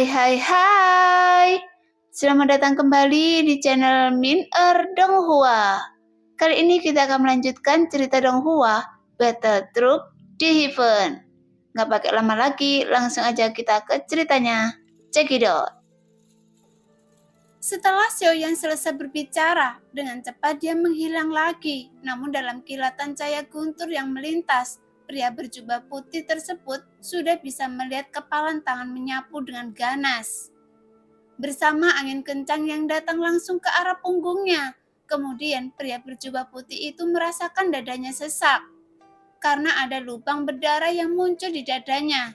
Hai. Selamat datang kembali di channel Min Donghua. Kali ini kita akan melanjutkan cerita Donghua, Battle Truck di Heaven. Nggak pakai lama lagi, langsung aja kita ke ceritanya. Check it out. Setelah Xiaoyan selesai berbicara, dengan cepat dia menghilang lagi. Namun dalam kilatan cahaya guntur yang melintas, pria berjubah putih tersebut sudah bisa melihat kepalan tangan menyapu dengan ganas. Bersama angin kencang yang datang langsung ke arah punggungnya, kemudian pria berjubah putih itu merasakan dadanya sesak, karena ada lubang berdarah yang muncul di dadanya.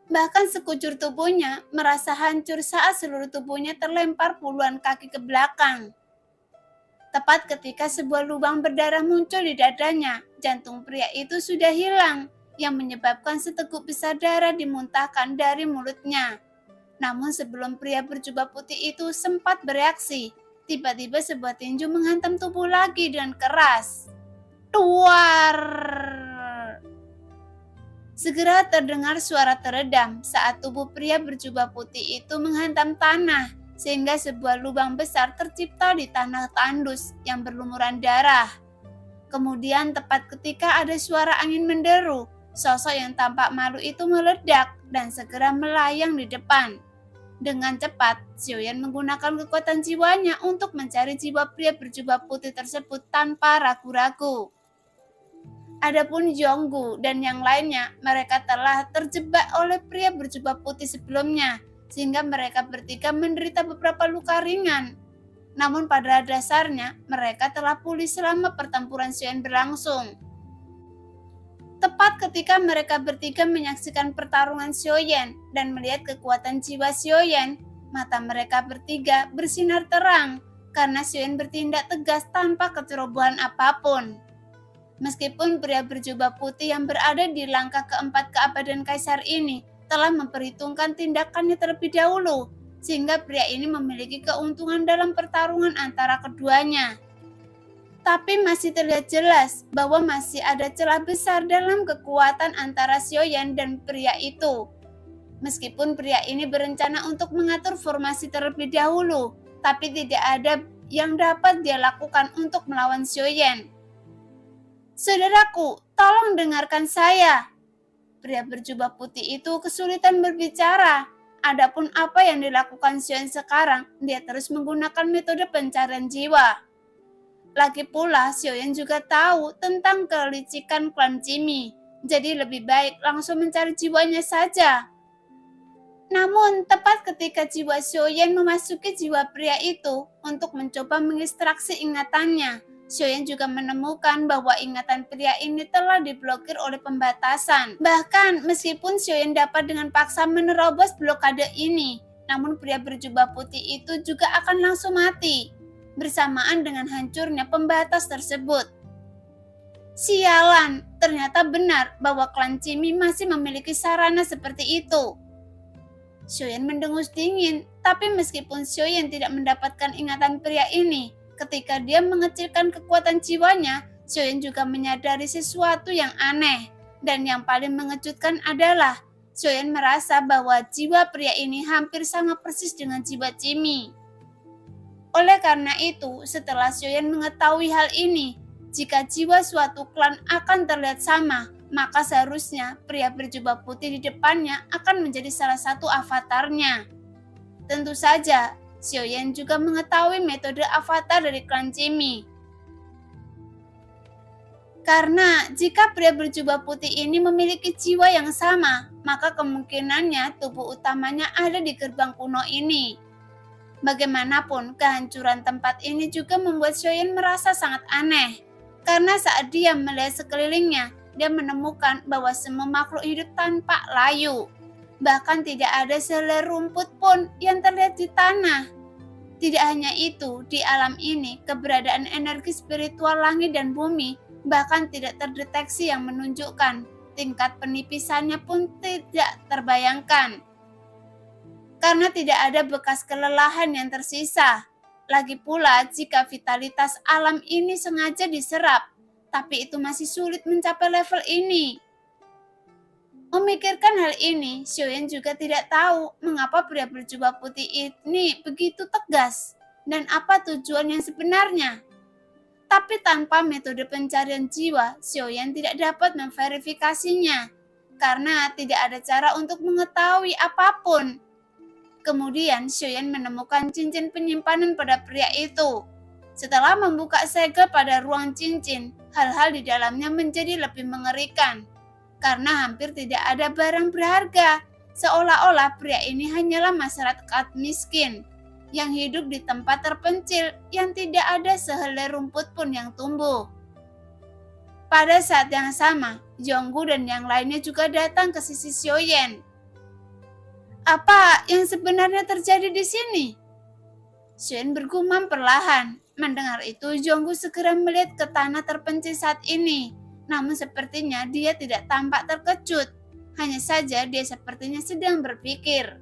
Bahkan sekujur tubuhnya merasa hancur saat seluruh tubuhnya terlempar puluhan kaki ke belakang. Tepat ketika sebuah lubang berdarah muncul di dadanya, jantung pria itu sudah hilang, yang menyebabkan seteguk besar darah dimuntahkan dari mulutnya. Namun sebelum pria berjubah putih itu sempat bereaksi, tiba-tiba sebuah tinju menghantam tubuh lagi dengan keras. Tuar! Segera terdengar suara teredam saat tubuh pria berjubah putih itu menghantam tanah, sehingga sebuah lubang besar tercipta di tanah tandus yang berlumuran darah. Kemudian tepat ketika ada suara angin menderu, sosok yang tampak malu itu meledak dan segera melayang di depan. Dengan cepat, Xiaoyan menggunakan kekuatan jiwanya untuk mencari jiwa pria berjubah putih tersebut tanpa ragu-ragu. Adapun Jonggu dan yang lainnya, mereka telah terjebak oleh pria berjubah putih sebelumnya, sehingga mereka bertiga menderita beberapa luka ringan. Namun pada dasarnya, mereka telah pulih selama pertempuran Xiaoyan berlangsung. Tepat ketika mereka bertiga menyaksikan pertarungan Xiaoyan dan melihat kekuatan jiwa Xiaoyan, mata mereka bertiga bersinar terang karena Xiaoyan bertindak tegas tanpa kecerobohan apapun. Meskipun pria berjubah putih yang berada di langkah keempat keabadian kaisar ini telah memperhitungkan tindakannya terlebih dahulu, sehingga pria ini memiliki keuntungan dalam pertarungan antara keduanya. Tapi masih terlihat jelas bahwa masih ada celah besar dalam kekuatan antara Xiaoyan dan pria itu. Meskipun pria ini berencana untuk mengatur formasi terlebih dahulu, tapi tidak ada yang dapat dia lakukan untuk melawan Xiaoyan. Saudaraku, tolong dengarkan saya. Pria berjubah putih itu kesulitan berbicara. Adapun apa yang dilakukan Xiaoyan sekarang, dia terus menggunakan metode pencarian jiwa. Lagi pula, Xiaoyan juga tahu tentang kelicikan klan Jimmy, jadi lebih baik langsung mencari jiwanya saja. Namun, tepat ketika jiwa Xiaoyan memasuki jiwa pria itu untuk mencoba mengekstraksi ingatannya, Xiaoyan juga menemukan bahwa ingatan pria ini telah diblokir oleh pembatasan. Bahkan, meskipun Xiaoyan dapat dengan paksa menerobos blokade ini, namun pria berjubah putih itu juga akan langsung mati, bersamaan dengan hancurnya pembatas tersebut. Sialan, ternyata benar bahwa klan Jimmy masih memiliki sarana seperti itu. Xiaoyan mendengus dingin, tapi meskipun Xiaoyan tidak mendapatkan ingatan pria ini, ketika dia mengecilkan kekuatan jiwanya, Xiaoyan juga menyadari sesuatu yang aneh. Dan yang paling mengejutkan adalah, Xiaoyan merasa bahwa jiwa pria ini hampir sama persis dengan jiwa Jimmy. Oleh karena itu, setelah Xiaoyan mengetahui hal ini, jika jiwa suatu klan akan terlihat sama, maka seharusnya pria berjubah putih di depannya akan menjadi salah satu avatarnya. Tentu saja, Xiaoyan juga mengetahui metode avatar dari klan Jimmy. Karena jika pria berjubah putih ini memiliki jiwa yang sama, maka kemungkinannya tubuh utamanya ada di gerbang kuno ini. Bagaimanapun, kehancuran tempat ini juga membuat Xiaoyan merasa sangat aneh. Karena saat dia melihat sekelilingnya, dia menemukan bahwa semua makhluk hidup tanpa layu. Bahkan tidak ada sehelai rumput pun yang terlihat di tanah. Tidak hanya itu, di alam ini, keberadaan energi spiritual langit dan bumi bahkan tidak terdeteksi yang menunjukkan tingkat penipisannya pun tidak terbayangkan. Karena tidak ada bekas kelelahan yang tersisa. Lagi pula, jika vitalitas alam ini sengaja diserap, tapi itu masih sulit mencapai level ini. Memikirkan hal ini, Xiaoyan juga tidak tahu mengapa pria berjubah putih ini begitu tegas dan apa tujuan yang sebenarnya. Tapi tanpa metode pencarian jiwa, Xiaoyan tidak dapat memverifikasinya karena tidak ada cara untuk mengetahui apapun. Kemudian Xiaoyan menemukan cincin penyimpanan pada pria itu. Setelah membuka segel pada ruang cincin, hal-hal di dalamnya menjadi lebih mengerikan. Karena hampir tidak ada barang berharga, seolah-olah pria ini hanyalah masyarakat miskin yang hidup di tempat terpencil yang tidak ada sehelai rumput pun yang tumbuh. Pada saat yang sama, Jonggu dan yang lainnya juga datang ke sisi Xiaoyan. Apa yang sebenarnya terjadi di sini? Xiaoyan bergumam perlahan. Mendengar itu, Jonggu segera melihat ke tanah terpencil saat ini. Namun sepertinya dia tidak tampak terkejut. Hanya saja dia sepertinya sedang berpikir.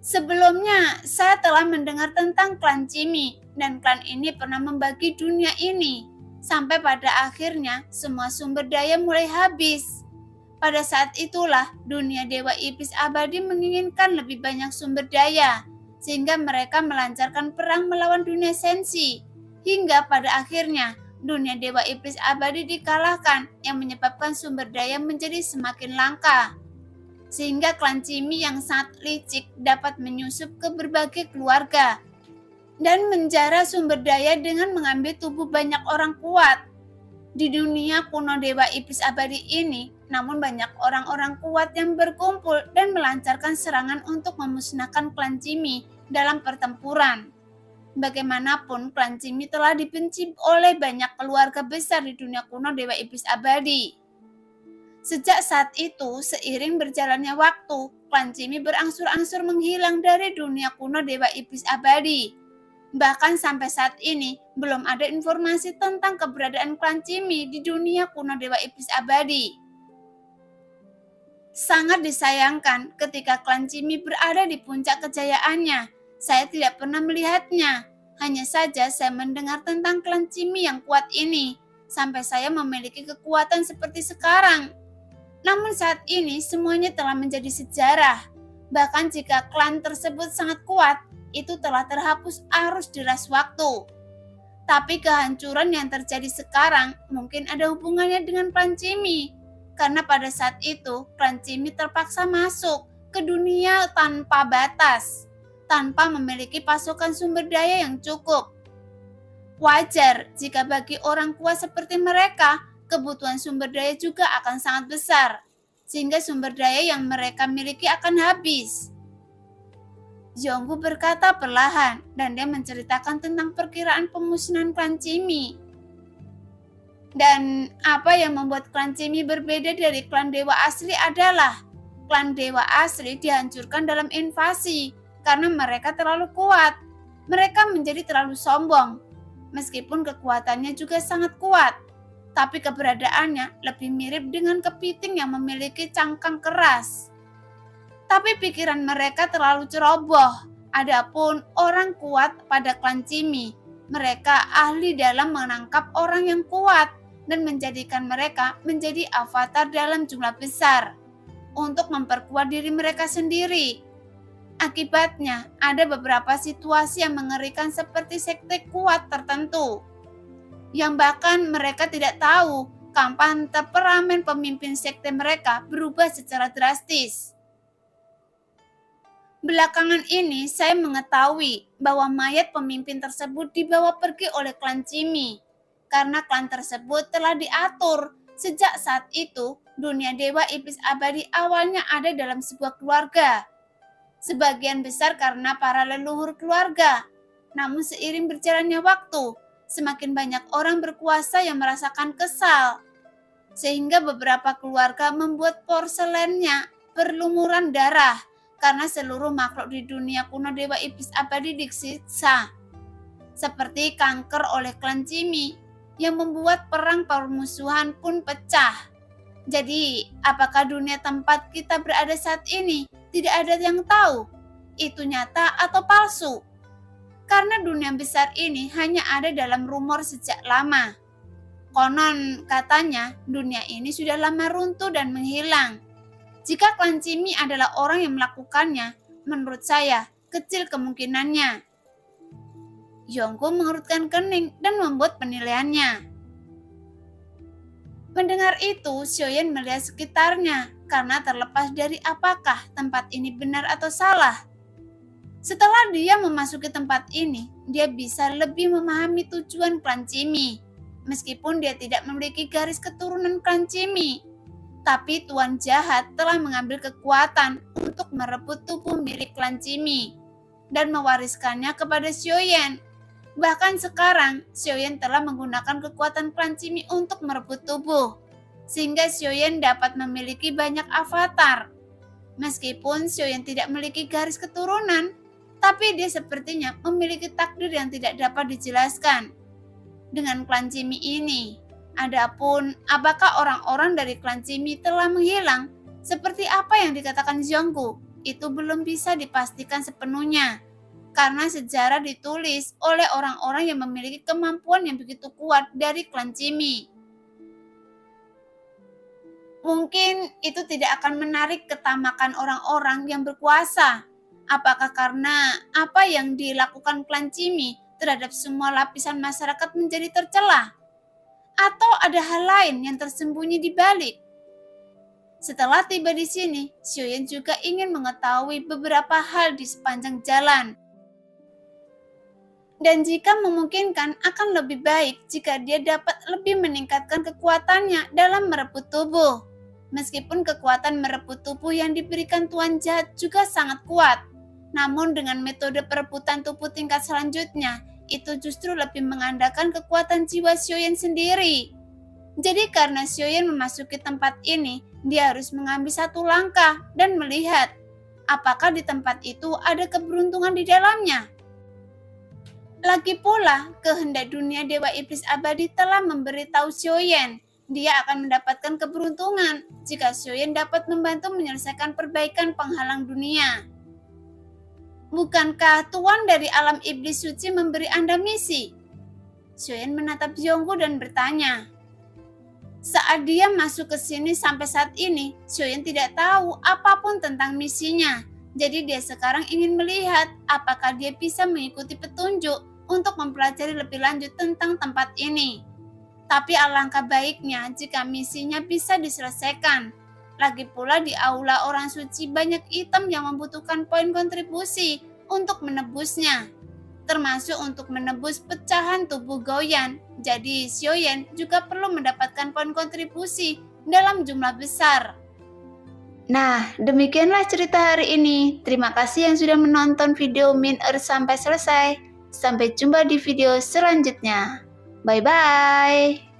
Sebelumnya, saya telah mendengar tentang klan Cimi, dan klan ini pernah membagi dunia ini. Sampai pada akhirnya, semua sumber daya mulai habis. Pada saat itulah, dunia Dewa Iblis Abadi menginginkan lebih banyak sumber daya, sehingga mereka melancarkan perang melawan dunia Sensi. Hingga pada akhirnya, dunia Dewa Iblis Abadi dikalahkan yang menyebabkan sumber daya menjadi semakin langka. Sehingga klan Cimi yang sangat licik dapat menyusup ke berbagai keluarga dan menjara sumber daya dengan mengambil tubuh banyak orang kuat. Di dunia kuno Dewa Iblis Abadi ini, namun banyak orang-orang kuat yang berkumpul dan melancarkan serangan untuk memusnahkan klan Cimi dalam pertempuran. Bagaimanapun, klan Cimi telah dibenci oleh banyak keluarga besar di dunia kuno Dewa Iblis Abadi. Sejak saat itu, seiring berjalannya waktu, klan Cimi berangsur-angsur menghilang dari dunia kuno Dewa Iblis Abadi. Bahkan sampai saat ini, belum ada informasi tentang keberadaan klan Cimi di dunia kuno Dewa Iblis Abadi. Sangat disayangkan ketika klan Cimi berada di puncak kejayaannya. Saya tidak pernah melihatnya. Hanya saja saya mendengar tentang klan Cimi yang kuat ini, sampai saya memiliki kekuatan seperti sekarang. Namun saat ini semuanya telah menjadi sejarah. Bahkan jika klan tersebut sangat kuat, itu telah terhapus arus deras waktu. Tapi kehancuran yang terjadi sekarang mungkin ada hubungannya dengan klan Cimi. Karena pada saat itu, klan Cimi terpaksa masuk ke dunia tanpa batas, tanpa memiliki pasokan sumber daya yang cukup. Wajar jika bagi orang kuat seperti mereka, kebutuhan sumber daya juga akan sangat besar, sehingga sumber daya yang mereka miliki akan habis. Jonggu berkata perlahan, dan dia menceritakan tentang perkiraan pemusnahan klan Cimi. Dan apa yang membuat klan Cimi berbeda dari klan dewa asli adalah klan dewa asli dihancurkan dalam invasi karena mereka terlalu kuat. Mereka menjadi terlalu sombong. Meskipun kekuatannya juga sangat kuat, tapi keberadaannya lebih mirip dengan kepiting yang memiliki cangkang keras. Tapi pikiran mereka terlalu ceroboh. Adapun orang kuat pada klan Cimi, mereka ahli dalam menangkap orang yang kuat dan menjadikan mereka menjadi avatar dalam jumlah besar untuk memperkuat diri mereka sendiri. Akibatnya, ada beberapa situasi yang mengerikan seperti sekte kuat tertentu, yang bahkan mereka tidak tahu kapan temperamen pemimpin sekte mereka berubah secara drastis. Belakangan ini, saya mengetahui bahwa mayat pemimpin tersebut dibawa pergi oleh klan Cimi, karena klan tersebut telah diatur. Sejak saat itu, dunia Dewa Iblis Abadi awalnya ada dalam sebuah keluarga. Sebagian besar karena para leluhur keluarga. Namun seiring berjalannya waktu, semakin banyak orang berkuasa yang merasakan kesal. Sehingga beberapa keluarga membuat porselennya berlumuran darah karena seluruh makhluk di dunia kuno Dewa Iblis Abadi disiksa. Seperti kanker oleh klan Cimi yang membuat perang permusuhan pun pecah. Jadi, apakah dunia tempat kita berada saat ini tidak ada yang tahu itu nyata atau palsu? Karena dunia besar ini hanya ada dalam rumor sejak lama. Konon katanya dunia ini sudah lama runtuh dan menghilang. Jika klan Cimi adalah orang yang melakukannya, menurut saya kecil kemungkinannya. Yongko mengerutkan kening dan membuat penilaiannya. Mendengar itu, Xiaoyan melihat sekitarnya karena terlepas dari apakah tempat ini benar atau salah. Setelah dia memasuki tempat ini, dia bisa lebih memahami tujuan klan Cimi. Meskipun dia tidak memiliki garis keturunan klan Cimi, tapi Tuan Jahat telah mengambil kekuatan untuk merebut tubuh milik klan Cimi dan mewariskannya kepada Xiaoyan. Bahkan sekarang, Xiaoyan telah menggunakan kekuatan klan Cimi untuk merebut tubuh, sehingga Xiaoyan dapat memiliki banyak avatar. Meskipun Xiaoyan tidak memiliki garis keturunan, tapi dia sepertinya memiliki takdir yang tidak dapat dijelaskan dengan klan Cimi ini. Adapun apakah orang-orang dari klan Cimi telah menghilang seperti apa yang dikatakan Zhonggu, itu belum bisa dipastikan sepenuhnya karena sejarah ditulis oleh orang-orang yang memiliki kemampuan yang begitu kuat dari klan Cimi. Mungkin itu tidak akan menarik ketamakan orang-orang yang berkuasa. Apakah karena apa yang dilakukan klan Cimi terhadap semua lapisan masyarakat menjadi tercela? Atau ada hal lain yang tersembunyi di balik? Setelah tiba di sini, Xiaoyan juga ingin mengetahui beberapa hal di sepanjang jalan. Dan jika memungkinkan, akan lebih baik jika dia dapat lebih meningkatkan kekuatannya dalam merebut tubuh. Meskipun kekuatan merebut tubuh yang diberikan Tuan Jahat juga sangat kuat, namun dengan metode perebutan tubuh tingkat selanjutnya, itu justru lebih mengandalkan kekuatan jiwa Xiaoyan sendiri. Jadi karena Xiaoyan memasuki tempat ini, dia harus mengambil satu langkah dan melihat apakah di tempat itu ada keberuntungan di dalamnya. Lagi pula, kehendak dunia Dewa Iblis Abadi telah memberitahu Xiaoyan dia akan mendapatkan keberuntungan jika Xiaoyan dapat membantu menyelesaikan perbaikan penghalang dunia. Bukankah Tuan dari alam iblis suci memberi Anda misi? Xiaoyan menatap Zhonggu dan bertanya. Saat dia masuk ke sini sampai saat ini, Xiaoyan tidak tahu apapun tentang misinya. Jadi dia sekarang ingin melihat apakah dia bisa mengikuti petunjuk untuk mempelajari lebih lanjut tentang tempat ini. Tapi alangkah baiknya jika misinya bisa diselesaikan. Lagi pula di aula orang suci banyak item yang membutuhkan poin kontribusi untuk menebusnya, termasuk untuk menebus pecahan tubuh Goyan. Jadi Xiaoyan juga perlu mendapatkan poin kontribusi dalam jumlah besar. Nah, demikianlah cerita hari ini. Terima kasih yang sudah menonton video Min Earth sampai selesai. Sampai jumpa di video selanjutnya. Bye-bye.